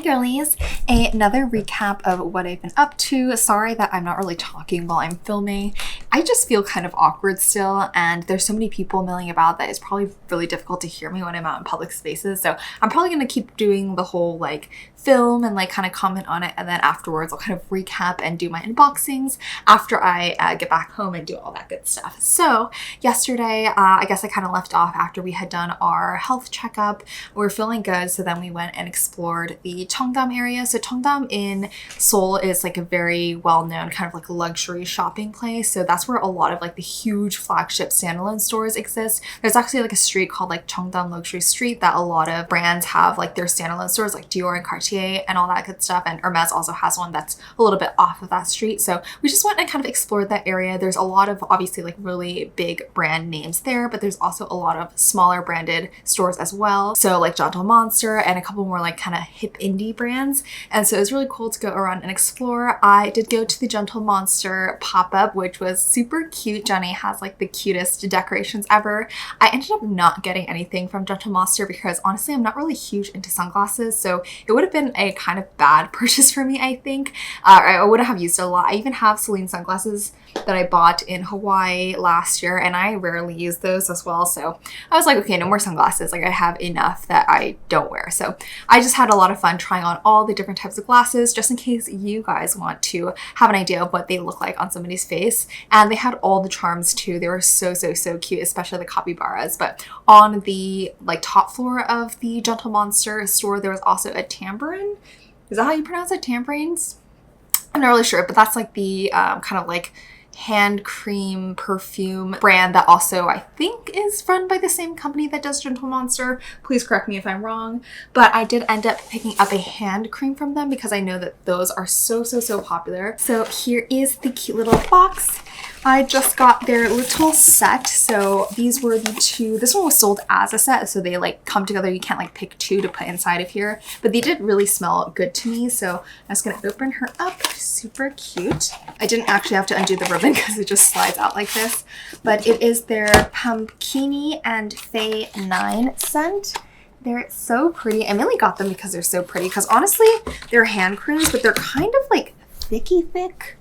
Girlies, another recap of what I've been up to. Sorry that I'm not really talking while I'm filming. I just feel kind of awkward still, and there's so many people milling about that it's probably really difficult to hear me when I'm out in public spaces. So I'm probably gonna keep doing the whole like film and like kind of comment on it, and then afterwards I'll kind of recap and do my unboxings after I get back home and do all that good stuff. So yesterday, I guess I kind of left off after we had done our health checkup. We were feeling good, so then we went and explored the Cheongdam area. So Cheongdam in Seoul is like a very well-known kind of like luxury shopping place. So that's that's where a lot of like the huge flagship standalone stores exist. There's actually like a street called like Cheongdam Luxury Street that a lot of brands have like their standalone stores, like Dior and Cartier and all that good stuff. And Hermes also has one that's a little bit off of that street. So we just went and kind of explored that area. There's a lot of obviously like really big brand names there, but there's also a lot of smaller branded stores as well. So like Gentle Monster and a couple more like kind of hip indie brands. And so it was really cool to go around and explore. I did go to the Gentle Monster pop-up, which was super cute. Jenny has like the cutest decorations ever. I ended up not getting anything from Gentle Monster because honestly, I'm not really huge into sunglasses. So it would have been a kind of bad purchase for me, I think. I wouldn't have used it a lot. I even have Celine sunglasses that I bought in Hawaii last year, and I rarely use those as well. So I was like, okay, no more sunglasses. Like I have enough that I don't wear. So I just had a lot of fun trying on all the different types of glasses, just in case you guys want to have an idea of what they look like on somebody's face. And they had all the charms too. They were so cute, especially the capybaras. But on the like top floor of the Gentle Monster store, there was also a Tamburin. Is that how you pronounce it? Tamburins? I'm not really sure, but that's like the kind of like hand cream perfume brand that also I think is run by the same company that does Gentle Monster. Please correct me if I'm wrong, but I did end up picking up a hand cream from them because I know that those are so popular. So here is the cute little box. I just got their little set. So these were the two. This one was sold as a set, so they like come together. You can't like pick two to put inside of here, but they did really smell good to me. So I'm just gonna open her up. Super cute. I didn't actually have to undo the ribbon because it just slides out like this, but it is their Pumpkini and Fay 9 scent. They're so pretty. I mainly got them because they're so pretty, because honestly, they're hand creams, but they're kind of like thick.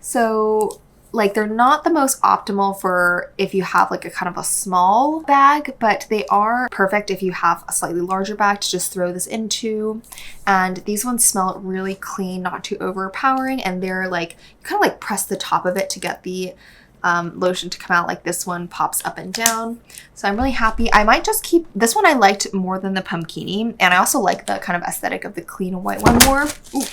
So like they're not the most optimal for if you have like a kind of a small bag, but they are perfect if you have a slightly larger bag to just throw this into. And these ones smell really clean, not too overpowering, and they're like, you kind of like press the top of it to get the lotion to come out. Like this one pops up and down. So I'm really happy. I might just keep this one. I liked more than the Pumpkini, and I also like the kind of aesthetic of the clean white one more. Ooh.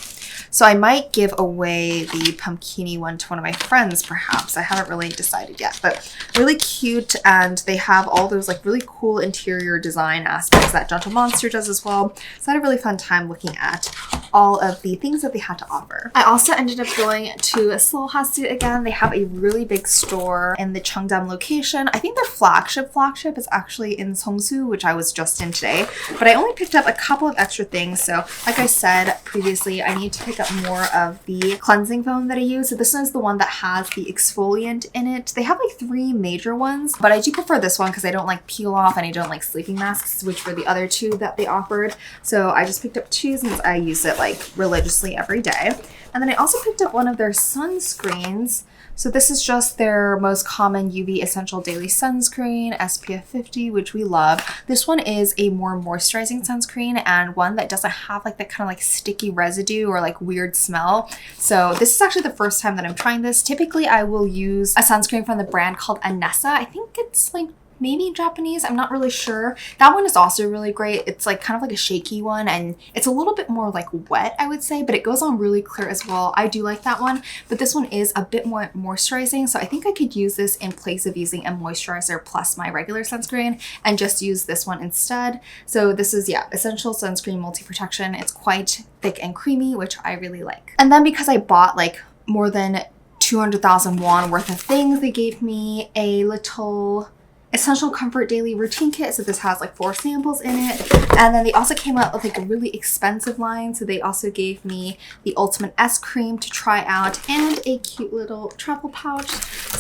So I might give away the Pumpkini one to one of my friends, perhaps. I haven't really decided yet, but really cute. And they have all those like really cool interior design aspects that Gentle Monster does as well. So I had a really fun time looking at all of the things that they had to offer. I also ended up going to Sulwhasoo again. They have a really big store in the Cheongdam location. I think their flagship is actually in Seongsu, which I was just in today, but I only picked up a couple of extra things. So like I said previously, I need to pick up more of the cleansing foam that I use. So this is the one that has the exfoliant in it. They have like 3 major ones, but I do prefer this one because I don't like peel off and I don't like sleeping masks, which were the other 2 that they offered. So I just picked up 2 since I use it like religiously every day. And then I also picked up one of their sunscreens. So this is just their most common UV Essential Daily Sunscreen, SPF 50, which we love. This one is a more moisturizing sunscreen and one that doesn't have like that kind of like sticky residue or like weird smell. So this is actually the first time that I'm trying this. Typically, I will use a sunscreen from the brand called Anessa. I think it's like maybe Japanese, I'm not really sure. That one is also really great. It's like kind of like a shaky one and it's a little bit more like wet, I would say, but it goes on really clear as well. I do like that one, but this one is a bit more moisturizing. So I think I could use this in place of using a moisturizer plus my regular sunscreen and just use this one instead. So this is, yeah, Essential Sunscreen Multi-Protection. It's quite thick and creamy, which I really like. And then because I bought like more than 200,000 won worth of things, they gave me a little Essential Comfort Daily Routine Kit. So this has like 4 samples in it. And then they also came out with like a really expensive line. So they also gave me the Ultimate S Cream to try out and a cute little travel pouch.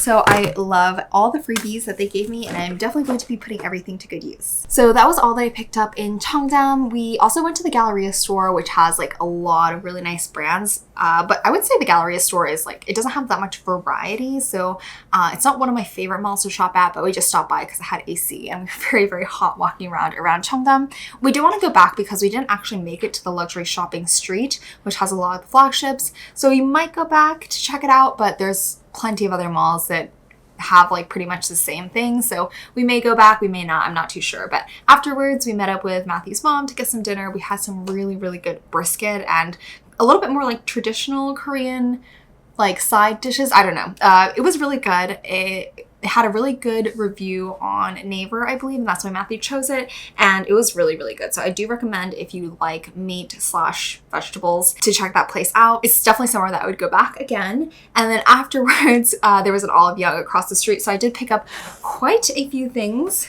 So I love all the freebies that they gave me, and I'm definitely going to be putting everything to good use. So that was all that I picked up in Cheongdam. We also went to the Galleria store, which has like a lot of really nice brands. But I would say the Galleria store is like, it doesn't have that much variety. So it's not one of my favorite malls to shop at, but we just stopped by because it had AC and we were very hot walking around Cheongdam. We do want to go back because we didn't actually make it to the luxury shopping street, which has a lot of the flagships. So we might go back to check it out, but there's plenty of other malls that have like pretty much the same thing. So we may go back, we may not, I'm not too sure. But afterwards, we met up with Matthew's mom to get some dinner. We had some really good brisket and a little bit more like traditional Korean like side dishes. I don't know. It was really good. It had a really good review on Naver, I believe, and that's why Matthew chose it. And it was really, really good. So I do recommend, if you like meat / vegetables, to check that place out. It's definitely somewhere that I would go back again. And then afterwards, there was an Olive Young across the street. So I did pick up quite a few things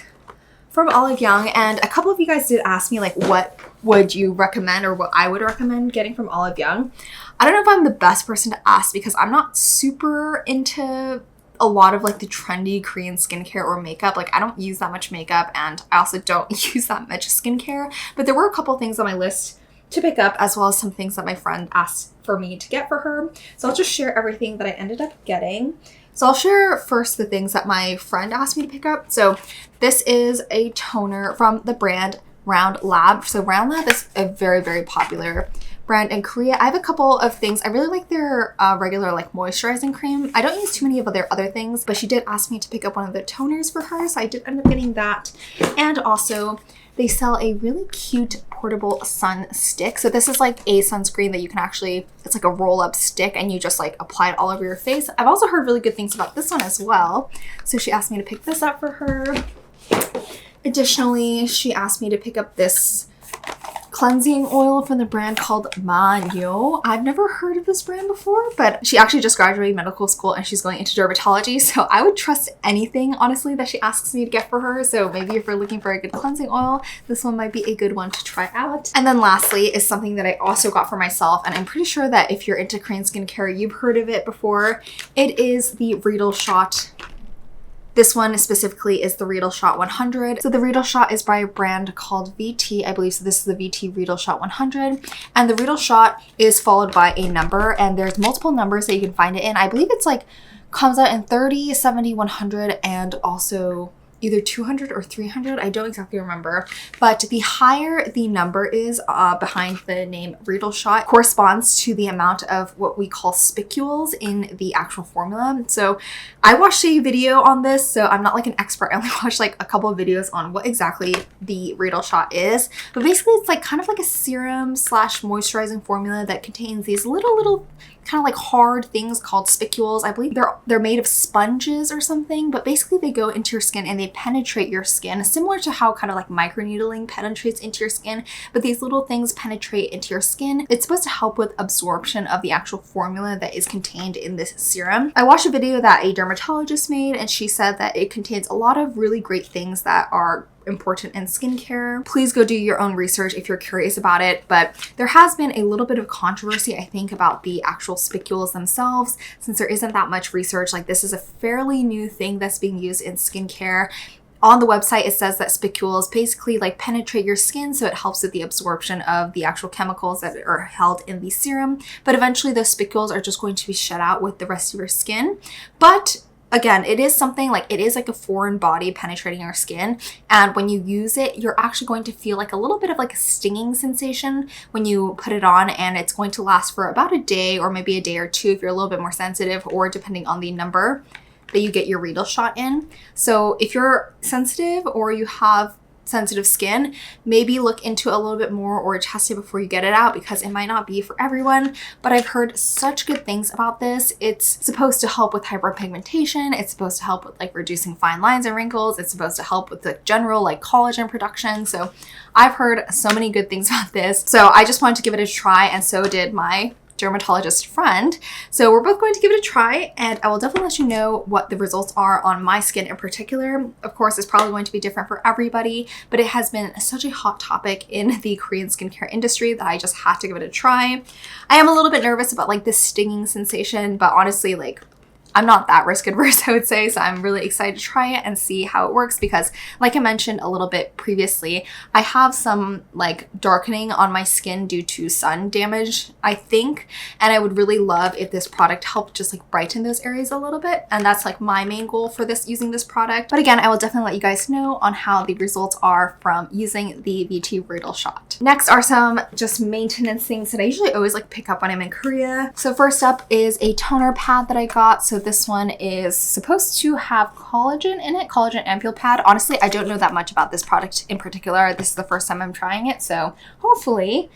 from Olive Young, and a couple of you guys did ask me like what would you recommend or what I would recommend getting from Olive Young. I don't know if I'm the best person to ask because I'm not super into a lot of like the trendy Korean skincare or makeup. Like I don't use that much makeup, and I also don't use that much skincare, but there were a couple things on my list to pick up, as well as some things that my friend asked for me to get for her. So I'll just share everything that I ended up getting. So I'll share first the things that my friend asked me to pick up. So this is a toner from the brand Round Lab. So Round Lab is a very, very popular brand in Korea. I have a couple of things. I really like their regular like moisturizing cream. I don't use too many of their other things, but she did ask me to pick up one of the toners for her. So I did end up getting that. And also they sell a really cute portable sun stick. So this is like a sunscreen that you can actually, it's like a roll up stick and you just like apply it all over your face. I've also heard really good things about this one as well. So she asked me to pick this up for her. Additionally, she asked me to pick up this cleansing oil from the brand called Miu. I've never heard of this brand before, but she actually just graduated medical school and she's going into dermatology. So I would trust anything, honestly, that she asks me to get for her. So maybe if you're looking for a good cleansing oil, this one might be a good one to try out. And then lastly is something that I also got for myself. And I'm pretty sure that if you're into Korean skincare, you've heard of it before. It is the Riedel Shot. This one specifically is the Riedel Shot 100. So the Riedel Shot is by a brand called VT, I believe. So this is the VT Riedel Shot 100. And the Riedel Shot is followed by a number, and there's multiple numbers that you can find it in. I believe it's like, comes out in 30, 70, 100, and also either 200 or 300. I don't exactly remember. But the higher the number is behind the name Riedel Shot corresponds to the amount of what we call spicules in the actual formula. So I watched a video on this, so I'm not like an expert. I only watched like a couple of videos on what exactly the Riedel Shot is. But basically it's like kind of like a serum / moisturizing formula that contains these little kind of like hard things called spicules. I believe they're made of sponges or something, but basically they go into your skin and they penetrate your skin, similar to how kind of like microneedling penetrates into your skin, but these little things penetrate into your skin. It's supposed to help with absorption of the actual formula that is contained in this serum. I watched a video that a dermatologist made, and she said that it contains a lot of really great things that are important in skincare. Please go do your own research if you're curious about it, but there has been a little bit of controversy, I think, about the actual spicules themselves, since there isn't that much research. Like, this is a fairly new thing that's being used in skincare. On the website, it says that spicules basically like penetrate your skin, so it helps with the absorption of the actual chemicals that are held in the serum, but eventually those spicules are just going to be shed out with the rest of your skin. But again, it is something like, it is like a foreign body penetrating your skin. And when you use it, you're actually going to feel like a little bit of like a stinging sensation when you put it on. And it's going to last for about a day or maybe a day or two if you're a little bit more sensitive, or depending on the number that you get your Riedel Shot in. So if you're sensitive or you have sensitive skin, maybe look into it a little bit more or test it before you get it out, because it might not be for everyone. But I've heard such good things about this. It's supposed to help with hyperpigmentation. It's supposed to help with like reducing fine lines and wrinkles. It's supposed to help with the general like collagen production. So I've heard so many good things about this. So I just wanted to give it a try, and so did my dermatologist friend. So we're both going to give it a try, and I will definitely let you know what the results are on my skin in particular. Of course, it's probably going to be different for everybody, but it has been such a hot topic in the Korean skincare industry that I just had to give it a try. I am a little bit nervous about like this stinging sensation, but honestly, like, I'm not that risk adverse, I would say, so I'm really excited to try it and see how it works, because like I mentioned a little bit previously, I have some like darkening on my skin due to sun damage, I think, and I would really love if this product helped just like brighten those areas a little bit, and that's like my main goal for this, using this product. But again, I will definitely let you guys know on how the results are from using the VT Riedel Shot. Next are some just maintenance things that I usually always like pick up when I'm in Korea. So first up is a toner pad that I got. So this one is supposed to have collagen in it, collagen ampule pad. Honestly, I don't know that much about this product in particular. This is the first time I'm trying it, so hopefully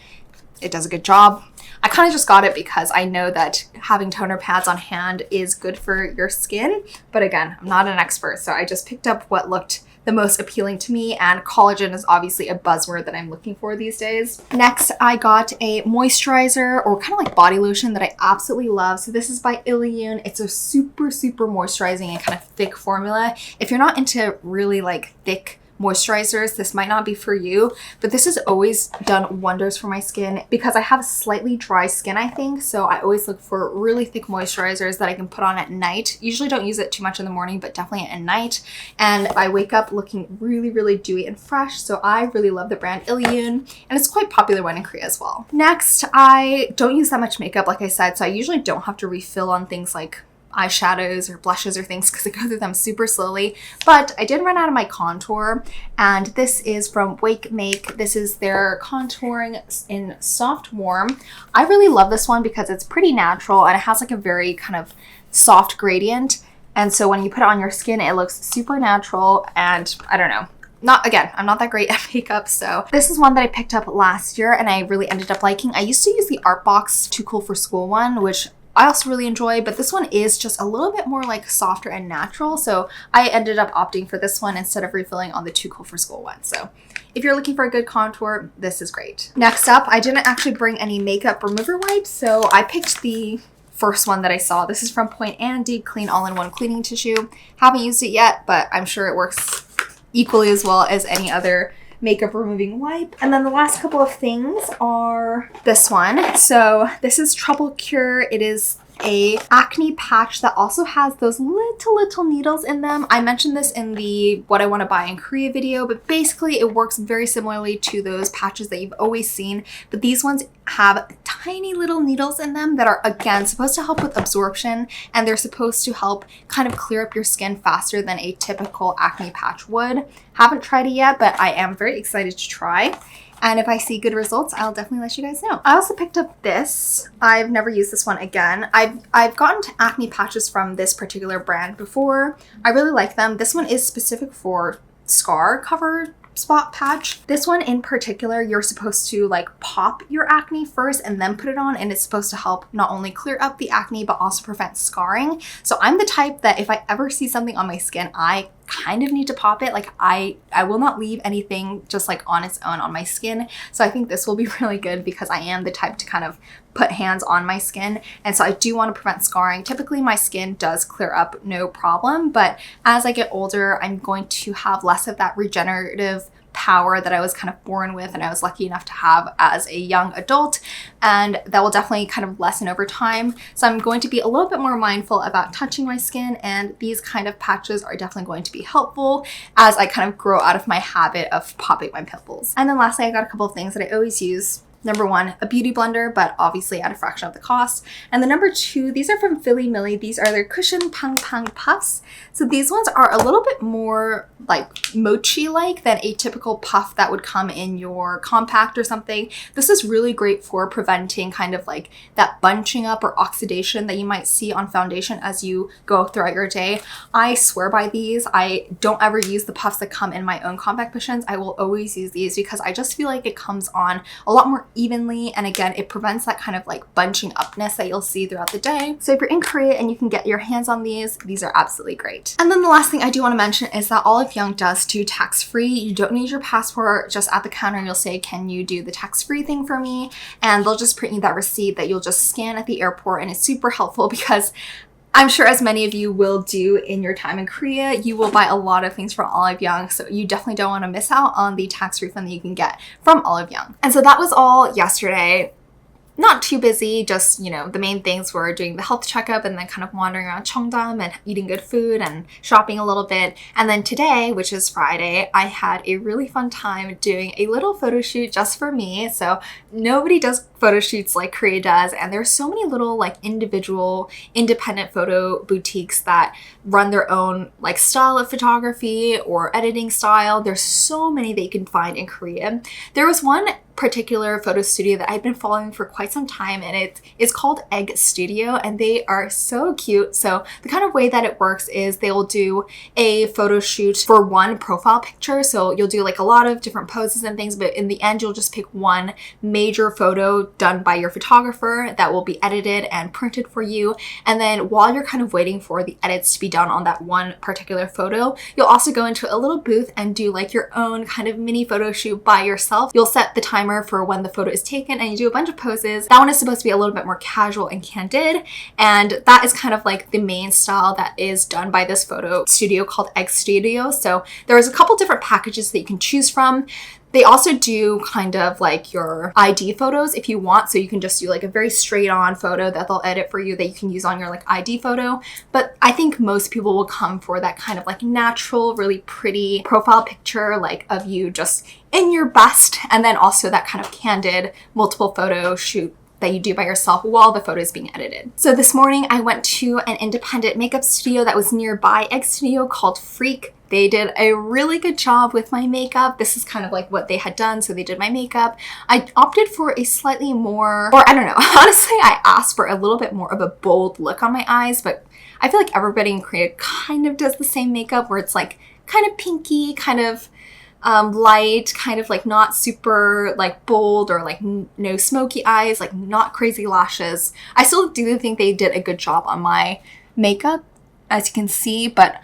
it does a good job. I kind of just got it because I know that having toner pads on hand is good for your skin. But again, I'm not an expert, so I just picked up what looked the most appealing to me, and collagen is obviously a buzzword that I'm looking for these days. Next, I got a moisturizer, or kind of like body lotion, that I absolutely love. So this is by Ilion. It's a super moisturizing and kind of thick formula. If you're not into really like thick moisturizers, this might not be for you, but this has always done wonders for my skin because I have slightly dry skin, I think. So I always look for really thick moisturizers that I can put on at night. Usually don't use it too much in the morning, but definitely at night. And I wake up looking really dewy and fresh. So I really love the brand Ilion, and it's quite popular one in Korea as well. Next, I don't use that much makeup, like I said, so I usually don't have to refill on things like eyeshadows or blushes or things because I go through them super slowly. But I did run out of my contour, and this is from Wake Make. This is their contouring in Soft Warm. I really love this one because it's pretty natural and it has like a very kind of soft gradient. And so when you put it on your skin, it looks super natural, and I don't know. I'm not that great at makeup, so this is one that I picked up last year and I really ended up liking. I used to use the Artbox Too Cool for School one, which I also really enjoy, but this one is just a little bit more like softer and natural. So I ended up opting for this one instead of refilling on the Too Cool for School one. So if you're looking for a good contour, this is great. Next up, I didn't actually bring any makeup remover wipes, so I picked the first one that I saw. This is from Point Andy Clean All-in-One Cleaning Tissue. Haven't used it yet, but I'm sure it works equally as well as any other makeup removing wipe. And then the last couple of things are this one. So this is Trouble Cure. It is a acne patch that also has those little needles in them. I mentioned this in the what I want to buy in Korea video, but basically it works very similarly to those patches that you've always seen, but these ones have tiny little needles in them that are, again, supposed to help with absorption, and they're supposed to help kind of clear up your skin faster than a typical acne patch would. Haven't tried it yet, but I am very excited to try. And if I see good results, I'll definitely let you guys know. I also picked up this. I've never used this one again. I've gotten acne patches from this particular brand before. I really like them. This one is specific for scar cover spot patch. This one in particular, you're supposed to like pop your acne first and then put it on, and it's supposed to help not only clear up the acne but also prevent scarring. So I'm the type that if I ever see something on my skin, I kind of need to pop it. Like I will not leave anything just like on its own on my skin. So I think this will be really good because I am the type to kind of put hands on my skin, and so I do want to prevent scarring. Typically my skin does clear up no problem, but as I get older, I'm going to have less of that regenerative power that I was kind of born with and I was lucky enough to have as a young adult, and that will definitely kind of lessen over time. So I'm going to be a little bit more mindful about touching my skin, and these kind of patches are definitely going to be helpful as I kind of grow out of my habit of popping my pimples. And then lastly, I got a couple of things that I always use. Number one, a beauty blender, but obviously at a fraction of the cost. And the number two, these are from Philly Millie. These are their Cushion Pang Pang Puffs. So these ones are a little bit more like mochi-like than a typical puff that would come in your compact or something. This is really great for preventing kind of like that bunching up or oxidation that you might see on foundation as you go throughout your day. I swear by these. I don't ever use the puffs that come in my own compact cushions. I will always use these because I just feel like it comes on a lot more evenly, and again, it prevents that kind of like bunching upness that you'll see throughout the day. So if you're in Korea and you can get your hands on these are absolutely great. And then the last thing I do want to mention is that Olive Young does do tax-free. You don't need your passport. Just at the counter you'll say, can you do the tax-free thing for me? And they'll just print you that receipt that you'll just scan at the airport, and it's super helpful because I'm sure, as many of you will do in your time in Korea, you will buy a lot of things from Olive Young, so you definitely don't want to miss out on the tax refund that you can get from Olive Young. And so that was all yesterday. Not too busy, just, you know, the main things were doing the health checkup and then kind of wandering around Cheongdam and eating good food and shopping a little bit. And then today, which is Friday, I had a really fun time doing a little photo shoot just for me. So nobody does photo shoots like Korea does, and there's so many little like individual independent photo boutiques that run their own like style of photography or editing style. There's so many that you can find in Korea. There was one particular photo studio that I've been following for quite some time, and it is called Egg Studio, and they are so cute. So the kind of way that it works is they will do a photo shoot for one profile picture. So you'll do like a lot of different poses and things, but in the end you'll just pick one major photo done by your photographer that will be edited and printed for you. And then while you're kind of waiting for the edits to be done on that one particular photo, you'll also go into a little booth and do like your own kind of mini photo shoot by yourself. You'll set the timer for when the photo is taken and you do a bunch of poses. That one is supposed to be a little bit more casual and candid, and that is kind of like the main style that is done by this photo studio called Egg Studio. So there's a couple different packages that you can choose from. They also do kind of like your ID photos if you want. So you can just do like a very straight on photo that they'll edit for you that you can use on your like ID photo. But I think most people will come for that kind of like natural, really pretty profile picture, like of you just in your best. And then also that kind of candid multiple photo shoot that you do by yourself while the photo is being edited. So this morning I went to an independent makeup studio that was nearby Egg Studio called Freak. They did a really good job with my makeup. This is kind of like what they had done. So they did my makeup. I opted for a slightly more, or I don't know, honestly, I asked for a little bit more of a bold look on my eyes, but I feel like everybody in Korea kind of does the same makeup where it's like kind of pinky, kind of light, kind of like not super like bold or like no smoky eyes, like not crazy lashes. I still do think they did a good job on my makeup, as you can see, but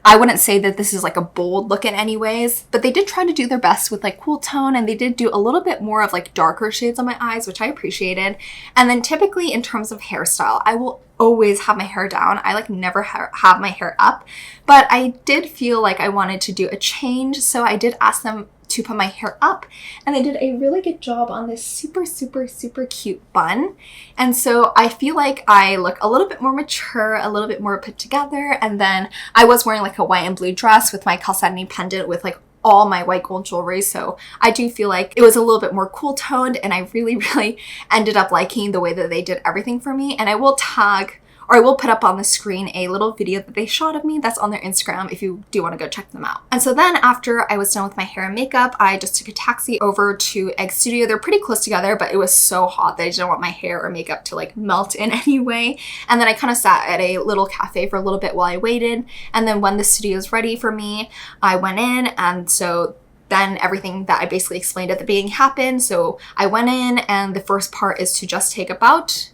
I wouldn't say that this is like a bold look in any ways, but they did try to do their best with like cool tone, and they did do a little bit more of like darker shades on my eyes, which I appreciated. And then typically in terms of hairstyle, I will always have my hair down. I like never have my hair up, but I did feel like I wanted to do a change. So I did ask them to put my hair up, and they did a really good job on this super, super, super cute bun. And so I feel like I look a little bit more mature, a little bit more put together. And then I was wearing like a white and blue dress with my calcetony pendant with like all my white gold jewelry. So I do feel like it was a little bit more cool toned, and I really, really ended up liking the way that they did everything for me. And I will tag, or I will put up on the screen a little video that they shot of me that's on their Instagram if you do want to go check them out. And so then after I was done with my hair and makeup, I just took a taxi over to Egg Studio. They're pretty close together, but it was so hot that I didn't want my hair or makeup to like melt in any way. And then I kind of sat at a little cafe for a little bit while I waited. And then when the studio is ready for me, I went in, and so then everything that I basically explained at the beginning happened. So I went in, and the first part is to just take about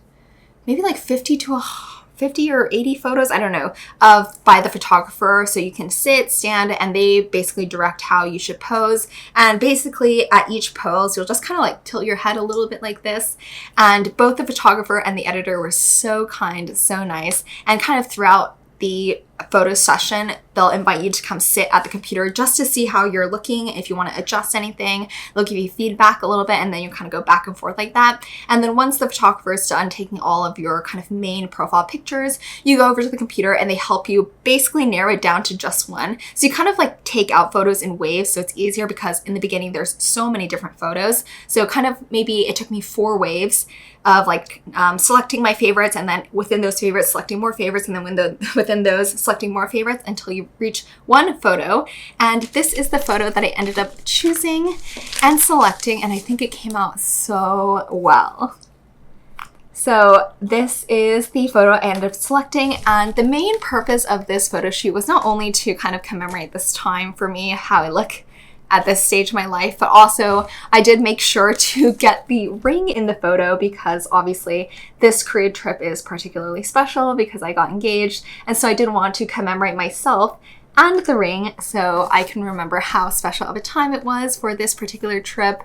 maybe like 50 or 80 photos, I don't know, by the photographer. So you can sit, stand, and they basically direct how you should pose. And basically at each pose, you'll just kind of like tilt your head a little bit like this. And both the photographer and the editor were so kind, so nice. And kind of throughout the photo session, they'll invite you to come sit at the computer just to see how you're looking. If you want to adjust anything, they'll give you feedback a little bit, and then you kind of go back and forth like that. And then once the photographer is done taking all of your kind of main profile pictures, you go over to the computer and they help you basically narrow it down to just one. So you kind of like take out photos in waves, so it's easier because in the beginning there's so many different photos. So kind of maybe it took me 4 waves of like selecting my favorites, and then within those favorites selecting more favorites, and then within those selecting more favorites until you reach one photo. And this is the photo that I ended up choosing and selecting, and I think it came out so well. So this is the photo I ended up selecting, and the main purpose of this photo shoot was not only to kind of commemorate this time for me, how I look at this stage of my life, but also I did make sure to get the ring in the photo because obviously this Korea trip is particularly special because I got engaged, and so I did want to commemorate myself and the ring so I can remember how special of a time it was for this particular trip.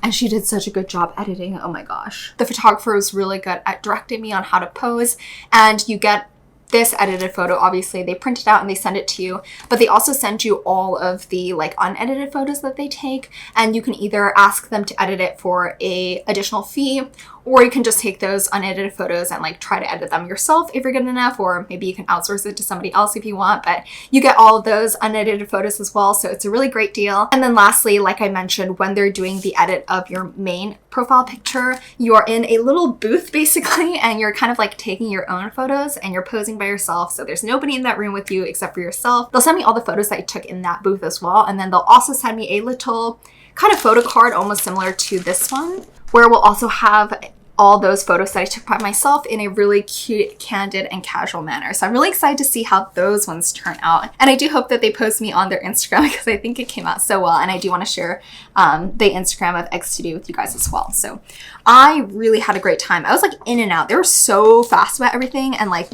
And she did such a good job editing, oh my gosh. The photographer was really good at directing me on how to pose, and you get this edited photo, obviously they print it out and they send it to you, but they also send you all of the like unedited photos that they take, and you can either ask them to edit it for a additional fee, or you can just take those unedited photos and like try to edit them yourself if you're good enough, or maybe you can outsource it to somebody else if you want, but you get all of those unedited photos as well, so it's a really great deal. And then lastly, like I mentioned, when they're doing the edit of your main profile picture, you are in a little booth basically, and you're kind of like taking your own photos and you're posing by yourself, so there's nobody in that room with you except for yourself. They'll send me all the photos that I took in that booth as well, and then they'll also send me a little kind of photo card, almost similar to this one, where we'll also have all those photos that I took by myself in a really cute, candid, and casual manner. So I'm really excited to see how those ones turn out. And I do hope that they post me on their Instagram because I think it came out so well. And I do want to share the Instagram of Egg Studio with you guys as well. So I really had a great time. I was like in and out. They were so fast about everything. And like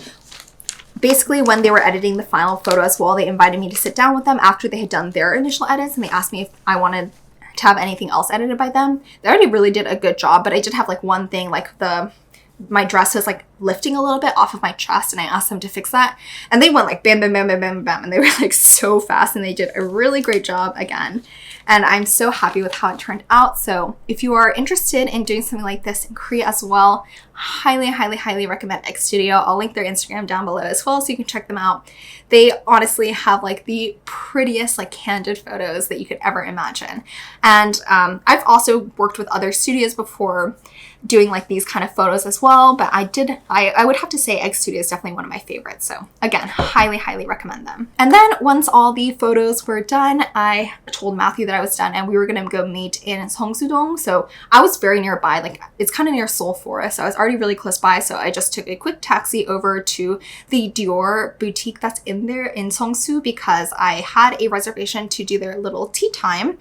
basically when they were editing the final photo as well, they invited me to sit down with them after they had done their initial edits. And they asked me if I wanted to have anything else edited by them. They already really did a good job, but I did have like one thing, like my dress was like lifting a little bit off of my chest, and I asked them to fix that, and they went like bam, bam, bam, bam, bam, bam, and they were like so fast, and they did a really great job again. And I'm so happy with how it turned out. So if you are interested in doing something like this in Korea as well, highly, highly, highly recommend Egg Studio. I'll link their Instagram down below as well so you can check them out. They honestly have like the prettiest like candid photos that you could ever imagine. And I've also worked with other studios before doing like these kind of photos as well, but I would have to say Egg Studio is definitely one of my favorites. So again, highly, highly recommend them. And then once all the photos were done, I told Matthew that I was done and we were gonna go meet in Seongsu. So I was very nearby, like it's kind of near Seoul Forest. So I was already really close by. So I just took a quick taxi over to the Dior boutique that's in there in Seongsu because I had a reservation to do their little tea time,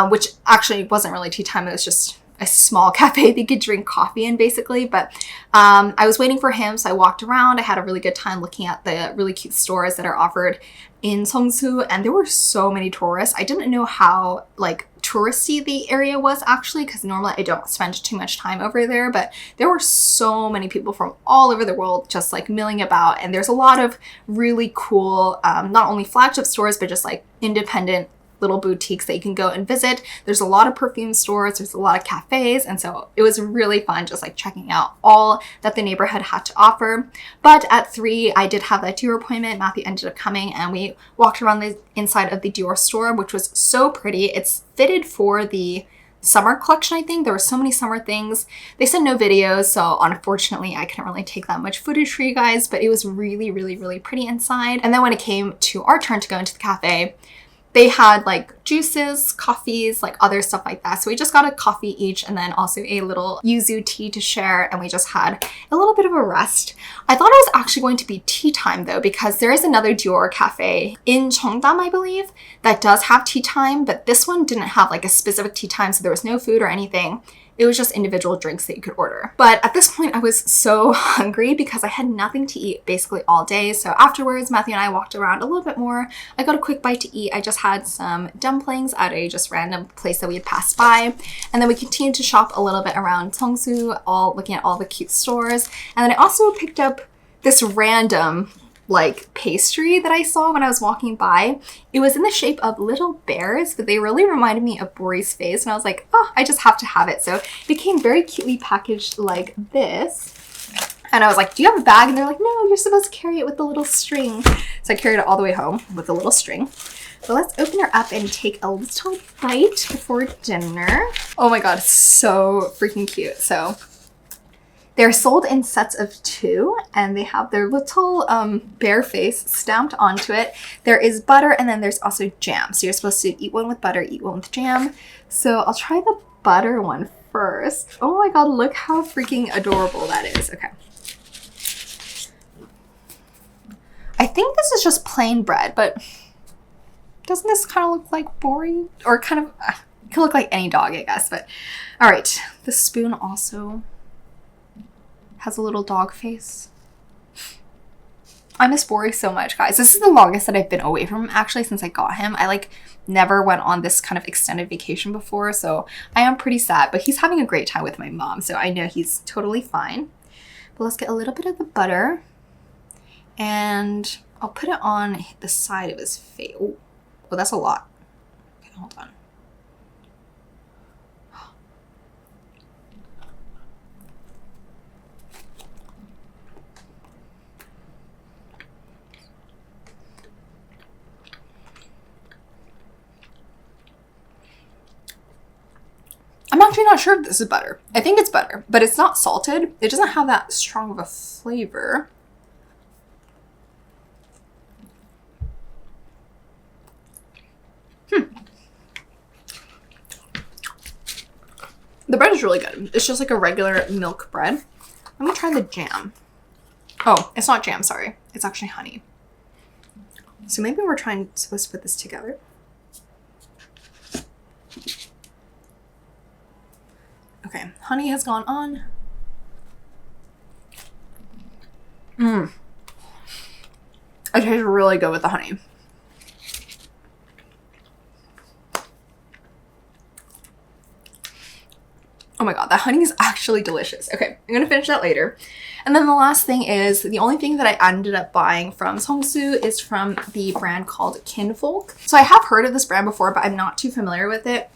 which actually wasn't really tea time. It was just a small cafe they could drink coffee in basically. But I was waiting for him, so I walked around. I had a really good time looking at the really cute stores that are offered in Seongsu, and there were so many tourists. I didn't know how like touristy the area was actually, because normally I don't spend too much time over there, but there were so many people from all over the world just like milling about. And there's a lot of really cool not only flagship stores but just like independent little boutiques that you can go and visit. There's a lot of perfume stores, there's a lot of cafes, and so it was really fun just like checking out all that the neighborhood had to offer. But at 3, I did have that Dior appointment. Matthew ended up coming and we walked around the inside of the Dior store, which was so pretty. It's fitted for the summer collection, I think. There were so many summer things. They said no videos, so unfortunately I couldn't really take that much footage for you guys, but it was really, really, really pretty inside. And then when it came to our turn to go into the cafe, they had like juices, coffees, like other stuff like that. So we just got a coffee each and then also a little yuzu tea to share. And we just had a little bit of a rest. I thought it was actually going to be tea time though, because there is another Dior Cafe in Cheongdam, I believe, that does have tea time. But this one didn't have like a specific tea time. So there was no food or anything. It was just individual drinks that you could order. But at this point I was so hungry because I had nothing to eat basically all day. So afterwards, Matthew and I walked around a little bit more. I got a quick bite to eat. I just had some dumplings at a just random place that we had passed by. And then we continued to shop a little bit around Seongsu, looking at all the cute stores. And then I also picked up this random like pastry that I saw when I was walking by. It was in the shape of little bears, but they really reminded me of Bori's face. And I was like, oh, I just have to have it. So it came very cutely packaged like this. And I was like, do you have a bag? And they're like, no, you're supposed to carry it with the little string. So I carried it all the way home with the little string. So let's open her up and take a little bite before dinner. Oh my God, so freaking cute. So they're sold in sets of 2 and they have their little bear face stamped onto it. There is butter and then there's also jam. So you're supposed to eat one with butter, eat one with jam. So I'll try the butter one first. Oh my God, look how freaking adorable that is. Okay. I think this is just plain bread, but doesn't this kind of look like Bori? Or kind of, it could look like any dog, I guess. But all right, the spoon also has a little dog face. I miss Bori so much, guys. This is the longest that I've been away from him actually since I got him. I like never went on this kind of extended vacation before, so I am pretty sad, but he's having a great time with my mom, so I know he's totally fine. But let's get a little bit of the butter and I'll put it on the side of his face. Oh, that's a lot. Okay, hold on. I'm actually not sure if this is butter. I think it's butter, but it's not salted. It doesn't have that strong of a flavor. The bread is really good. It's just like a regular milk bread. Let me try the jam. Oh, it's not jam, sorry. It's actually honey. So maybe we're supposed to put this together. Okay, honey has gone on. It tastes really good with the honey. Oh my god, that honey is actually delicious. Okay, I'm gonna finish that later. And then the last thing is, the only thing that I ended up buying from Seongsu is from the brand called KinFolk. So I have heard of this brand before, but I'm not too familiar with it.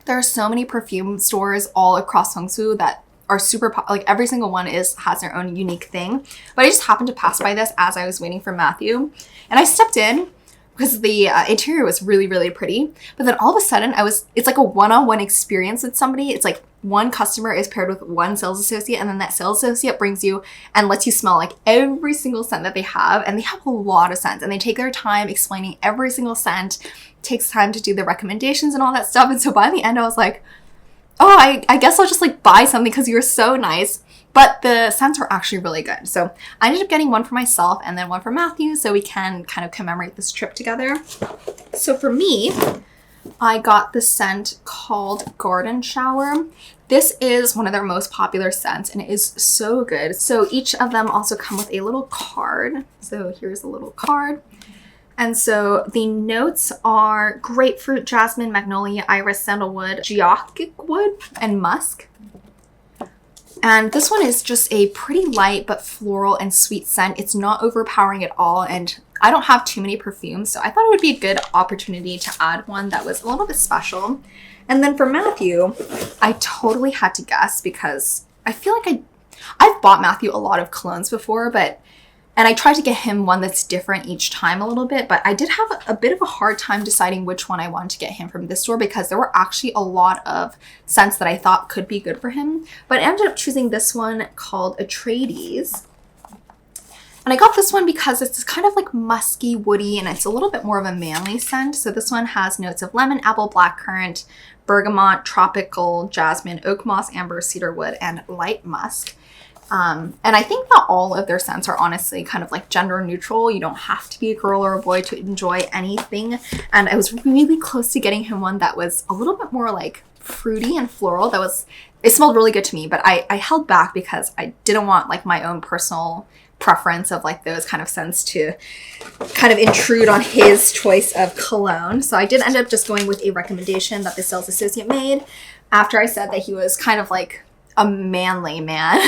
There are so many perfume stores all across Seongsu that are super like every single one has their own unique thing. But I just happened to pass by this as I was waiting for Matthew, and I stepped in because the interior was really, really pretty. But then all of a sudden it's like a one-on-one experience with somebody. It's like one customer is paired with one sales associate, and then that sales associate brings you and lets you smell like every single scent that they have. And they have a lot of scents, and they take their time explaining every single scent, takes time to do the recommendations and all that stuff. And so by the end I was like, oh, I guess I'll just like buy something because you're so nice. But the scents were actually really good. So I ended up getting one for myself and then one for Matthew so we can kind of commemorate this trip together. So for me, I got the scent called Garden Shower. This is one of their most popular scents and it is so good. So each of them also come with a little card. So here's a little card. And so the notes are grapefruit, jasmine, magnolia, iris, sandalwood, geochic wood, and musk. And this one is just a pretty light but floral and sweet scent. It's not overpowering at all, and I don't have too many perfumes, so I thought it would be a good opportunity to add one that was a little bit special. And then for Matthew, I totally had to guess because I feel like I've bought Matthew a lot of colognes before, and I tried to get him one that's different each time a little bit, but I did have a bit of a hard time deciding which one I wanted to get him from this store because there were actually a lot of scents that I thought could be good for him. But I ended up choosing this one called Atreides. And I got this one because it's kind of like musky, woody, and it's a little bit more of a manly scent. So this one has notes of lemon, apple, blackcurrant, bergamot, tropical, jasmine, oak moss, amber, cedarwood, and light musk. And I think that all of their scents are honestly kind of like gender neutral. You don't have to be a girl or a boy to enjoy anything. And I was really close to getting him one that was a little bit more like fruity and floral. It smelled really good to me, but I held back because I didn't want like my own personal preference of like those kind of scents to kind of intrude on his choice of cologne. So I did end up just going with a recommendation that the sales associate made after I said that he was kind of like a manly man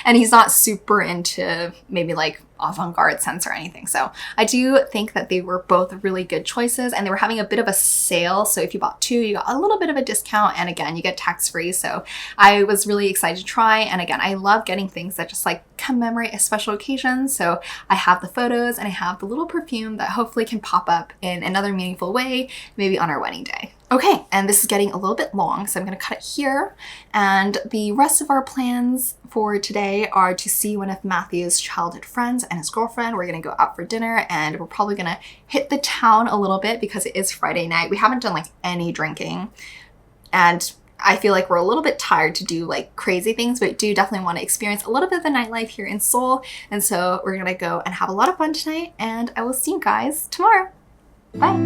and he's not super into maybe like avant-garde scents or anything. So I do think that they were both really good choices, and they were having a bit of a sale. So if you bought two, you got a little bit of a discount, and again, you get tax-free. So I was really excited to try. And again, I love getting things that just like commemorate a special occasion. So I have the photos and I have the little perfume that hopefully can pop up in another meaningful way, maybe on our wedding day. Okay, and this is getting a little bit long, so I'm gonna cut it here. And the rest of our plans for today are to see one of Matthew's childhood friends and his girlfriend. We're gonna go out for dinner, and we're probably gonna hit the town a little bit because it is Friday night. We haven't done like any drinking, and I feel like we're a little bit tired to do like crazy things, but do definitely want to experience a little bit of the nightlife here in Seoul. And so we're gonna go and have a lot of fun tonight, and I will see you guys tomorrow. Bye.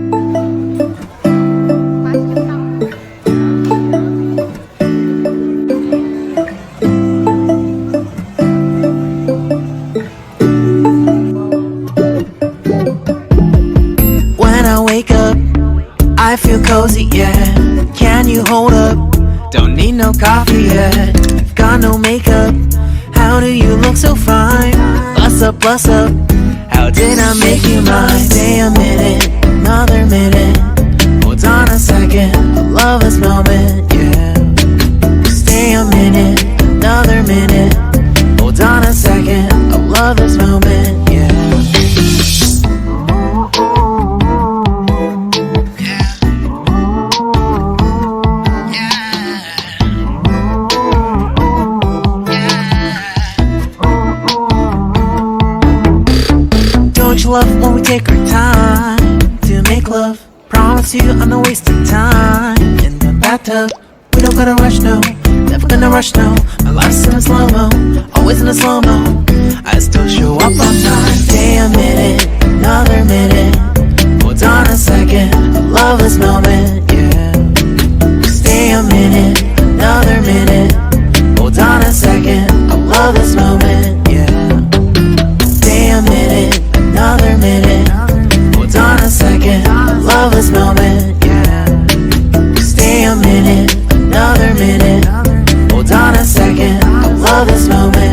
I feel cozy, yeah. Can you hold up? Don't need no coffee yet. Got no makeup. How do you look so fine? Bust up, bust up. How did I make you mine? Stay a minute, another minute. Hold on a second, I love this moment, yeah. Stay a minute, another minute. Hold on a second, I love this moment, yeah. Love when we take our time to make love. Promise you I'm not wasting time in the bathtub. We don't gotta rush, no. a rush, no. My life's in a slow-mo, always in a slow-mo. I still show up on time. Stay a minute, another minute. Hold on a second, I love this moment, yeah. Stay a minute, another minute. Hold on a second, I love this moment, yeah. Stay a minute, another minute. Hold on a second, I love this moment, yeah. Stay a minute, another minute. Hold on a second, I love this moment.